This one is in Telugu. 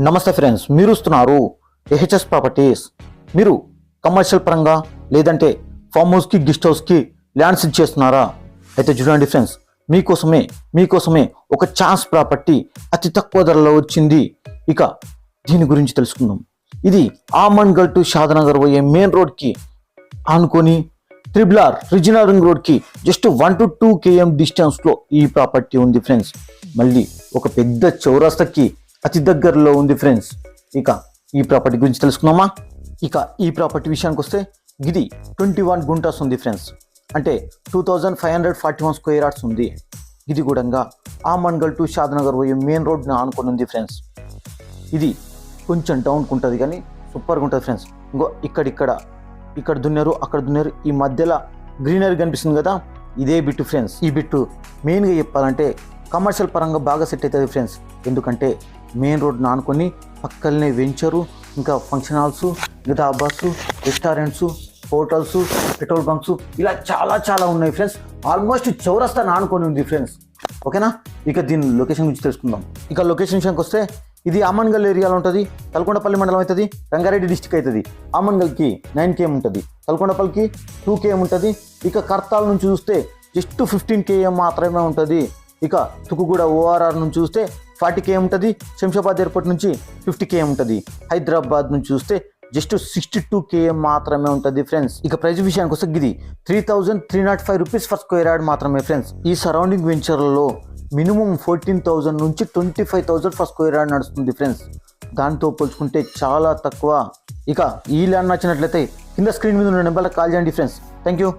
నమస్తే ఫ్రెండ్స్, మీరు చూస్తున్నారు ఏహెచ్ఎస్ ప్రాపర్టీస్. మీరు కమర్షియల్ పరంగా లేదంటే ఫామ్ హౌస్కి గెస్ట్ హౌస్కి ల్యాండ్స్ ఇచ్చేస్తున్నారా? అయితే చూడండి ఫ్రెండ్స్, మీకోసమే ఒక ఛాన్స్ ప్రాపర్టీ అతి తక్కువ ధరలో వచ్చింది. ఇక దీని గురించి తెలుసుకుందాం. ఇది ఆమన్గల్ టు షాదనగర్ పోయే మెయిన్ రోడ్కి ఆనుకొని RRR రీజనల్ రింగ్ రోడ్కి జస్ట్ 1 to 2 km డిస్టెన్స్లో ఈ ప్రాపర్టీ ఉంది ఫ్రెండ్స్. మళ్ళీ ఒక పెద్ద చౌరస్తాకి అతి దగ్గరలో ఉంది ఫ్రెండ్స్. ఇక ఈ ప్రాపర్టీ గురించి తెలుసుకుందామా? ఇక ఈ ప్రాపర్టీ విషయానికి వస్తే ఇది 21 గుంటాస్ ఉంది ఫ్రెండ్స్. అంటే 2541 స్క్వేర్ యార్డ్స్ ఉంది. ఇది కూడా ఆమన్గల్ టు షాదనగర్ పోయే మెయిన్ రోడ్ని ఆనుకొని ఉంది ఫ్రెండ్స్. ఇది కొంచెం డౌన్కి ఉంటుంది కానీ సూపర్గా ఉంటుంది ఫ్రెండ్స్. ఇంకో ఇక్కడ దున్నారు, అక్కడ దున్నారు, ఈ మధ్యలో గ్రీనరీ కనిపిస్తుంది కదా, ఇదే బిట్టు ఫ్రెండ్స్. ఈ బిట్టు మెయిన్గా చెప్పాలంటే కమర్షియల్ పరంగా బాగా సెట్ అవుతుంది ఫ్రెండ్స్. ఎందుకంటే మెయిన్ రోడ్ని ఆనుకొని పక్కనే వెంచరు, ఇంకా ఫంక్షన్ హాల్స్, ఇంకా dhabas, restaurants, hotels, petrol bunks, ఇలా చాలా ఉన్నాయి ఫ్రెండ్స్. ఆల్మోస్ట్ చౌరస్తాను ఆనుకొని ఉంది ఫ్రెండ్స్. ఓకేనా? ఇక దీని లొకేషన్ గురించి తెలుసుకుందాం. ఇక లొకేషన్ విషయానికి వస్తే ఇది ఆమన్గల్ ఏరియాలో ఉంటుంది. తలకొండపల్లి మండలం అవుతుంది, రంగారెడ్డి డిస్టిక్ అవుతుంది. ఆమన్గల్కి 9 km ఉంటుంది, తలకొండపల్లికి 2 km ఉంటుంది. ఇక కర్తాల నుంచి చూస్తే జస్ట్ 15 km మాత్రమే ఉంటుంది. ఇక తుకుగూడ ORR నుంచి చూస్తే 40 km ఉంటుంది. శంషాబాద్ ఎయిర్పోర్ట్ నుంచి 50 km ఉంటుంది. హైదరాబాద్ నుంచి చూస్తే జస్ట్ 62 km మాత్రమే ఉంటుంది ఫ్రెండ్స్. ఇక ప్రైస్ విషయానికి వస్తే ఇది 3,305 రూపీస్ ఫర్ స్క్వేర్ యార్డ్ మాత్రమే ఫ్రెండ్స్. ఈ సరౌండింగ్ వెంచర్లలో మినిమం 14,000 నుంచి 25,000 ఫర్ స్క్వేర్ యార్డ్ నడుస్తుంది ఫ్రెండ్స్. దాంతో పోల్చుకుంటే చాలా తక్కువ. ఇక ఈ ల్యాండ్ నచ్చినట్లయితే కింద స్క్రీన్ మీద ఉన్న నెంబర్లకు కాల్ చేయండి ఫ్రెండ్స్. Thank you.